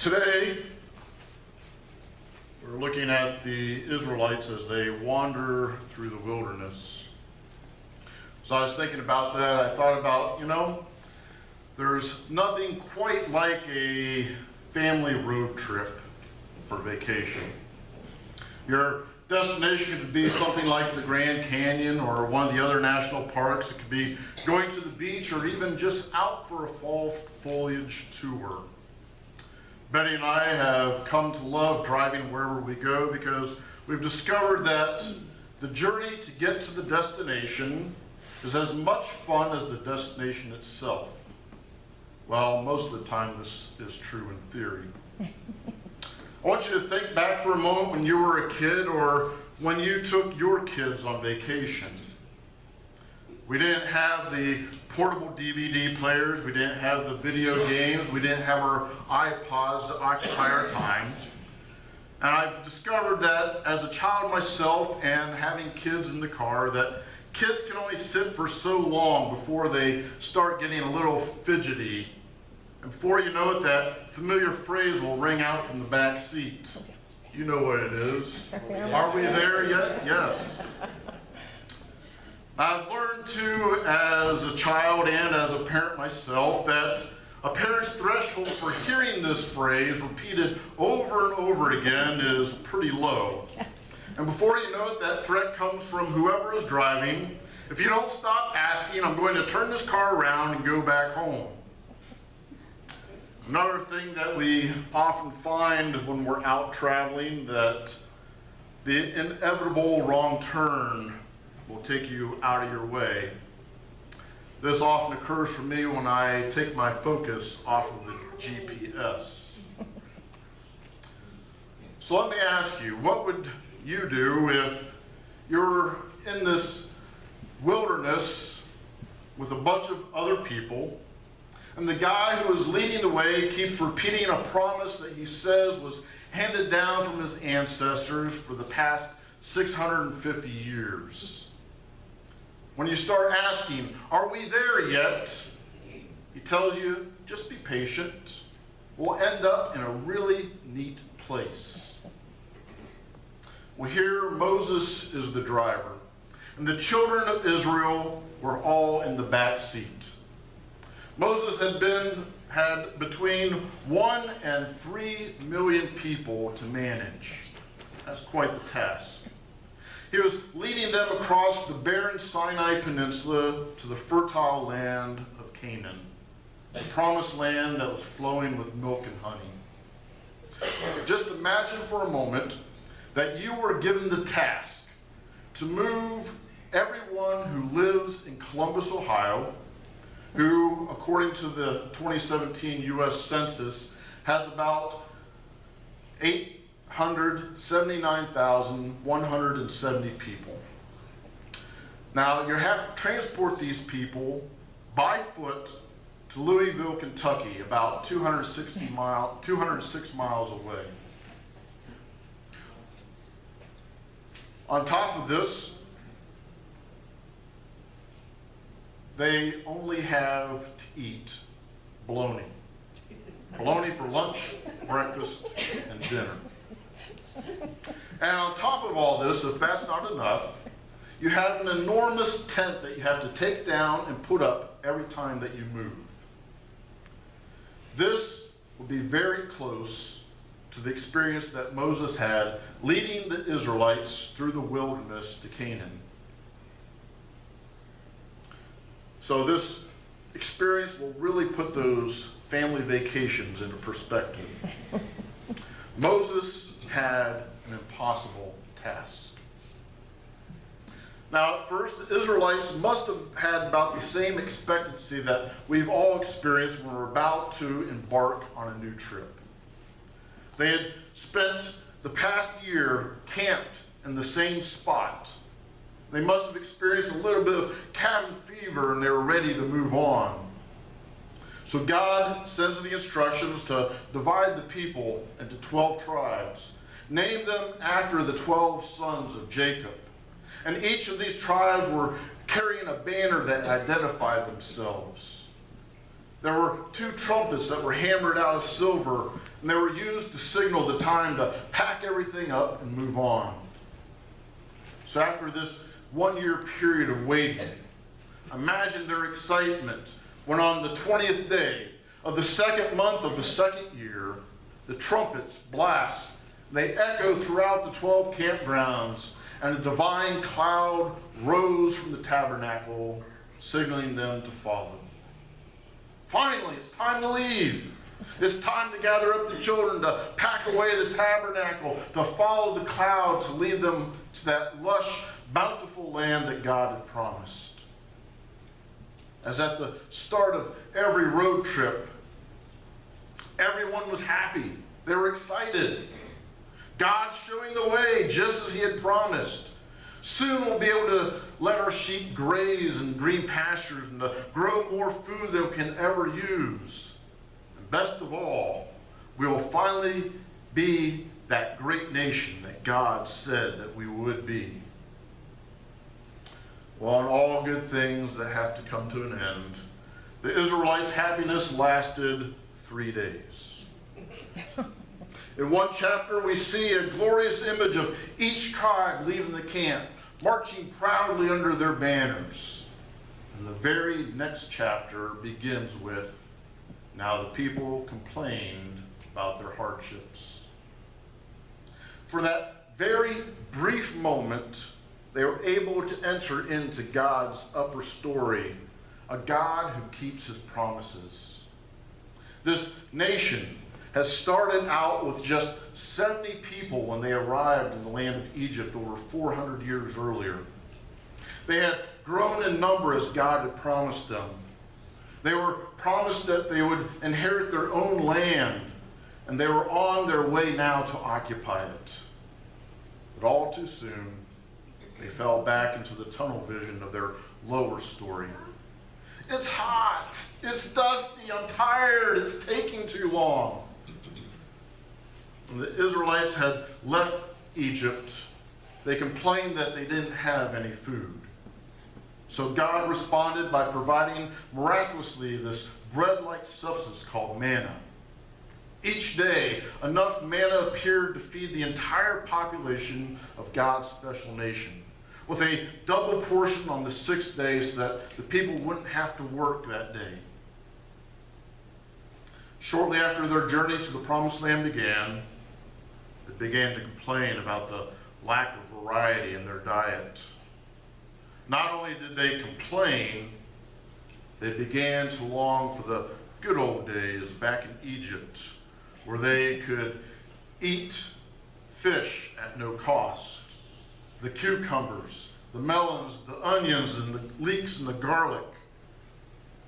Today, we're looking at the Israelites as they wander through the wilderness. So I was thinking about that. I thought about, there's nothing quite like a family road trip for vacation. Your destination could be something like the Grand Canyon or one of the other national parks. It could be going to the beach or even just out for a fall foliage tour. Betty and I have come to love driving wherever we go because we've discovered that the journey to get to the destination is as much fun as the destination itself. Well, most of the time this is true in theory. I want you to think back for a moment when you were a kid or when you took your kids on vacation. We didn't have the portable DVD players, we didn't have the video games, we didn't have our iPods to occupy our time. And I've discovered that as a child myself and having kids in the car, that kids can only sit for so long before they start getting a little fidgety. And before you know it, that familiar phrase will ring out from the back seat. You know what it is. Are we there yet? Yes. I've learned too, as a child and as a parent myself, that a parent's threshold for hearing this phrase repeated over and over again is pretty low. And before you know it, that threat comes from whoever is driving. If you don't stop asking, I'm going to turn this car around and go back home. Another thing that we often find when we're out traveling, that the inevitable wrong turn will take you out of your way. This often occurs for me when I take my focus off of the GPS. So let me ask you, what would you do if you're in this wilderness with a bunch of other people, and the guy who is leading the way keeps repeating a promise that he says was handed down from his ancestors for the past 650 years? When you start asking, are we there yet? He tells you, just be patient. We'll end up in a really neat place. Well, here Moses is the driver, and the children of Israel were all in the back seat. Moses had between 1 and 3 million people to manage. That's quite the task. He was leading them across the barren Sinai Peninsula to the fertile land of Canaan, the promised land that was flowing with milk and honey. Just imagine for a moment that you were given the task to move everyone who lives in Columbus, Ohio, who, according to the 2017 U.S. Census, has about 879,170 people. Now, you have to transport these people by foot to Louisville, Kentucky, about 206 miles away. On top of this, they only have to eat bologna. Bologna for lunch, breakfast, and dinner. And on top of all this, if that's not enough, you have an enormous tent that you have to take down and put up every time that you move. This will be very close to the experience that Moses had leading the Israelites through the wilderness to Canaan. So this experience will really put those family vacations into perspective. Moses had an impossible task. Now, at first, the Israelites must have had about the same expectancy that we've all experienced when we're about to embark on a new trip. They had spent the past year camped in the same spot. They must have experienced a little bit of cabin fever and they were ready to move on. So God sends the instructions to divide the people into 12 tribes. Name them after the 12 sons of Jacob. And each of these tribes were carrying a banner that identified themselves. There were two trumpets that were hammered out of silver, and they were used to signal the time to pack everything up and move on. So after this 1 year period of waiting, imagine their excitement when on the 20th day of the second month of the second year, the trumpets blast. They echo throughout the 12 campgrounds, and a divine cloud rose from the tabernacle, signaling them to follow. Finally, it's time to leave. It's time to gather up the children, to pack away the tabernacle, to follow the cloud, to lead them to that lush, bountiful land that God had promised. As at the start of every road trip, everyone was happy. They were excited. God's showing the way just as he had promised. Soon we'll be able to let our sheep graze in green pastures and to grow more food than we can ever use. And best of all, we will finally be that great nation that God said that we would be. Well, in all good things that have to come to an end, the Israelites' happiness lasted 3 days. In one chapter, we see a glorious image of each tribe leaving the camp, marching proudly under their banners. And the very next chapter begins with, now the people complained about their hardships. For that very brief moment, they were able to enter into God's upper story, a God who keeps his promises. This nation has started out with just 70 people when they arrived in the land of Egypt over 400 years earlier. They had grown in number as God had promised them. They were promised that they would inherit their own land, and they were on their way now to occupy it. But all too soon, they fell back into the tunnel vision of their lower story. It's hot, it's dusty, I'm tired, it's taking too long. When the Israelites had left Egypt, they complained that they didn't have any food. So God responded by providing miraculously this bread-like substance called manna. Each day, enough manna appeared to feed the entire population of God's special nation, with a double portion on the 6th day so that the people wouldn't have to work that day. Shortly after their journey to the Promised Land began, they began to complain about the lack of variety in their diet. Not only did they complain, they began to long for the good old days back in Egypt, where they could eat fish at no cost. The cucumbers, the melons, the onions, and the leeks and the garlic.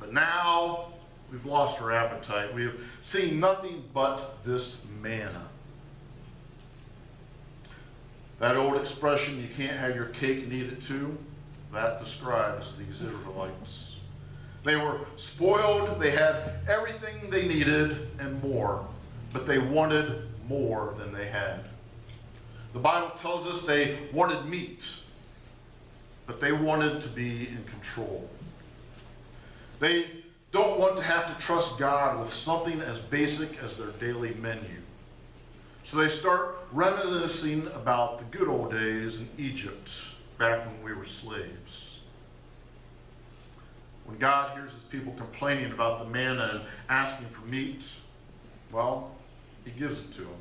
But now we've lost our appetite. We have seen nothing but this manna. That old expression, you can't have your cake and eat it too, that describes these Israelites. They were spoiled, they had everything they needed and more, but they wanted more than they had. The Bible tells us they wanted meat, but they wanted to be in control. They don't want to have to trust God with something as basic as their daily menu. So they start reminiscing about the good old days in Egypt, back when we were slaves. When God hears his people complaining about the manna and asking for meat, well, he gives it to them.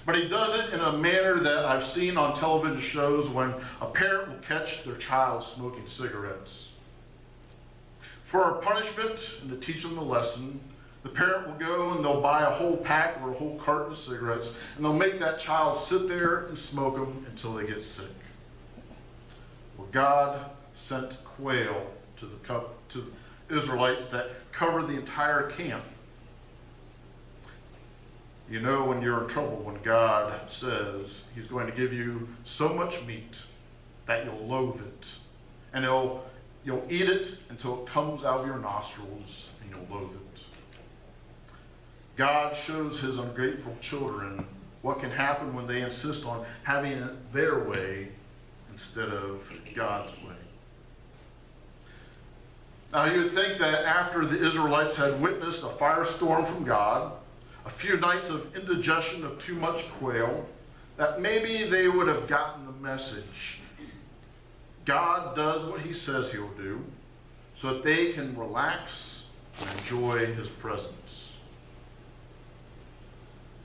But he does it in a manner that I've seen on television shows when a parent will catch their child smoking cigarettes. For our punishment and to teach them the lesson, the parent will go and they'll buy a whole pack or a whole carton of cigarettes, and they'll make that child sit there and smoke them until they get sick. Well, God sent quail to the Israelites that covered the entire camp. You know when you're in trouble when God says he's going to give you so much meat that you'll loathe it. And you'll eat it until it comes out of your nostrils and you'll loathe it. God shows his ungrateful children what can happen when they insist on having it their way instead of God's way. Now you would think that after the Israelites had witnessed a firestorm from God, a few nights of indigestion of too much quail, that maybe they would have gotten the message. God does what he says he'll do so that they can relax and enjoy his presence.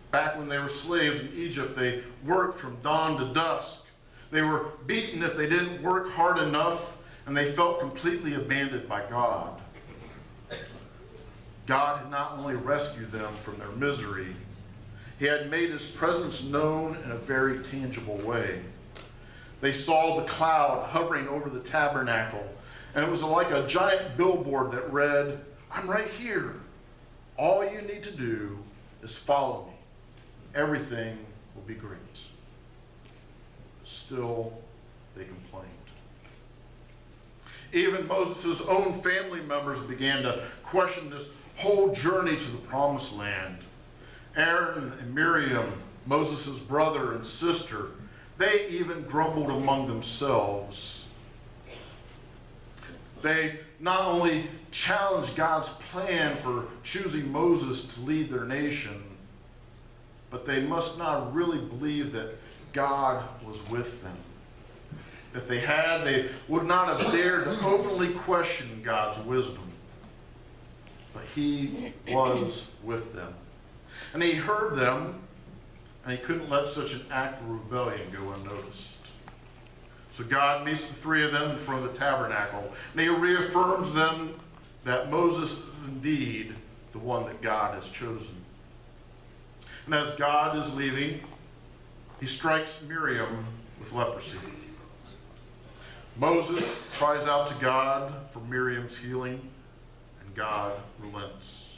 Back when they were slaves in Egypt, they worked from dawn to dusk. They were beaten if they didn't work hard enough, and they felt completely abandoned by God. God had not only rescued them from their misery, he had made his presence known in a very tangible way. They saw the cloud hovering over the tabernacle, and it was like a giant billboard that read, "I'm right here. All you need to do is follow me. Everything will be great." Still, they complained. Even Moses' own family members began to question this whole journey to the promised land. Aaron and Miriam, Moses' brother and sister, they even grumbled among themselves. They not only challenged God's plan for choosing Moses to lead their nation, but they must not really believe that God was with them. If they had, they would not have dared to openly question God's wisdom. But he was with them. And he heard them, and he couldn't let such an act of rebellion go unnoticed. So God meets the three of them in front of the tabernacle, and he reaffirms them that Moses is indeed the one that God has chosen. And as God is leaving, he strikes Miriam with leprosy. Moses cries out to God for Miriam's healing, and God relents.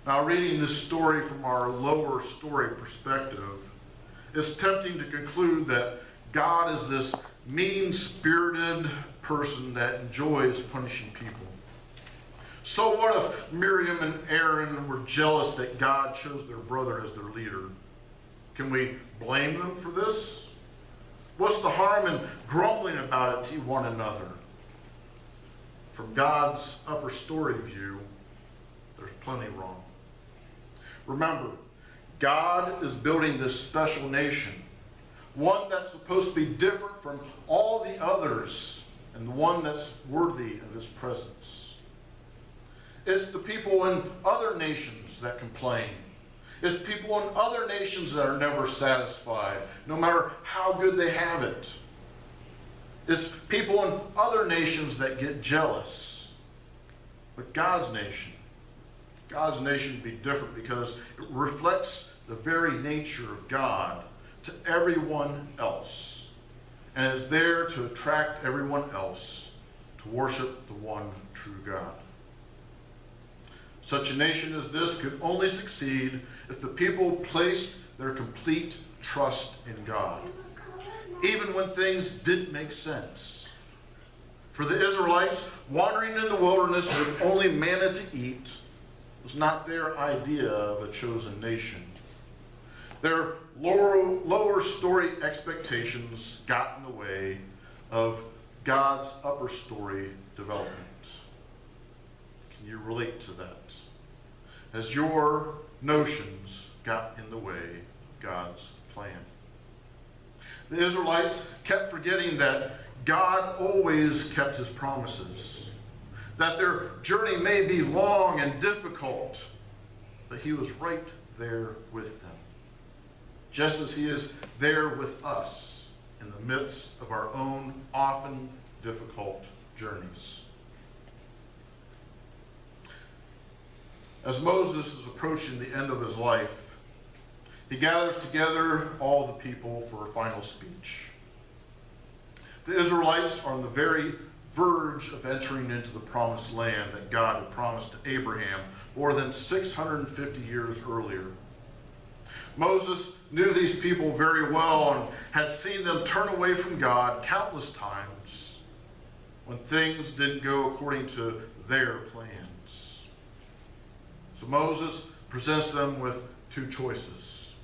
Now, reading this story from our lower story perspective, it's tempting to conclude that God is this mean-spirited person that enjoys punishing people. So what if Miriam and Aaron were jealous that God chose their brother as their leader? Can we blame them for this? What's the harm in grumbling about it to one another? From God's upper story view, there's plenty wrong. Remember, God is building this special nation, one that's supposed to be different from all the others, and the one that's worthy of his presence. It's the people in other nations that complain. It's people in other nations that are never satisfied, no matter how good they have it. It's people in other nations that get jealous. But God's nation would be different because it reflects the very nature of God to everyone else, and is there to attract everyone else to worship the one true God. Such a nation as this could only succeed if the people placed their complete trust in God, even when things didn't make sense. For the Israelites, wandering in the wilderness with only manna to eat was not their idea of a chosen nation. Their lower story expectations got in the way of God's upper story development. Can you relate to that? As your notions got in the way of God's plan. The Israelites kept forgetting that God always kept his promises, that their journey may be long and difficult, but he was right there with them, just as he is there with us in the midst of our own often difficult journeys. As Moses is approaching the end of his life, he gathers together all the people for a final speech. The Israelites are on the very verge of entering into the promised land that God had promised to Abraham more than 650 years earlier. Moses knew these people very well and had seen them turn away from God countless times when things didn't go according to their plans. So Moses presents them with two choices: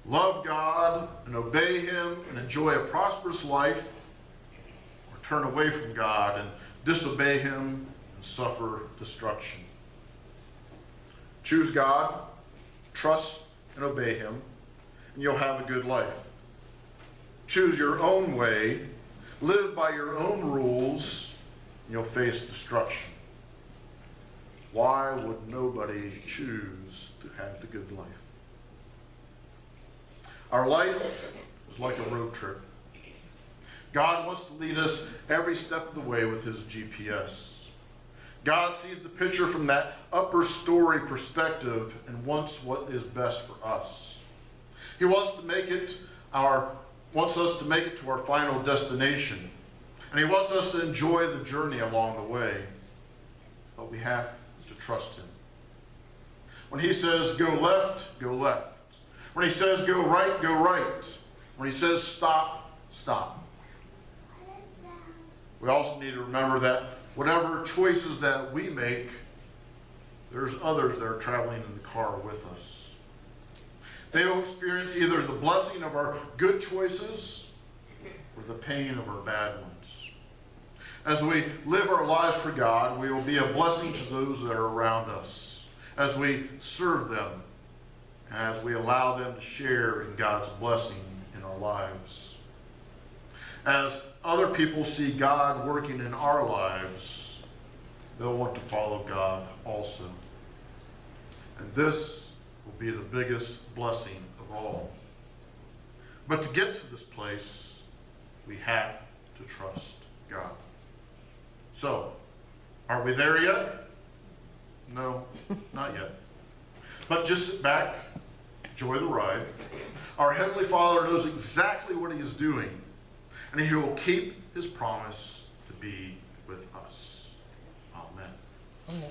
love God and obey him and enjoy a prosperous life, or turn away from God and disobey him and suffer destruction. Choose God, trust and obey him, and you'll have a good life. Choose your own way, live by your own rules, and you'll face destruction. Why would nobody choose to have the good life? Our life is like a road trip. God wants to lead us every step of the way with his GPS. God sees the picture from that upper story perspective and wants what is best for us. He wants us to make it to our final destination. And he wants us to enjoy the journey along the way. But we have to trust him. When he says go left, go left. When he says go right, go right. When he says stop, stop. We also need to remember that whatever choices that we make, there's others that are traveling in the car with us. They will experience either the blessing of our good choices or the pain of our bad ones. As we live our lives for God, we will be a blessing to those that are around us. As we serve them, as we allow them to share in God's blessing in our lives. As other people see God working in our lives, they'll want to follow God also. And this will be the biggest blessing of all. But to get to this place, we have to trust God. So, are we there yet? No, not yet. But just sit back, enjoy the ride. Our Heavenly Father knows exactly what he is doing, and he will keep his promise to be with us. Amen. Amen.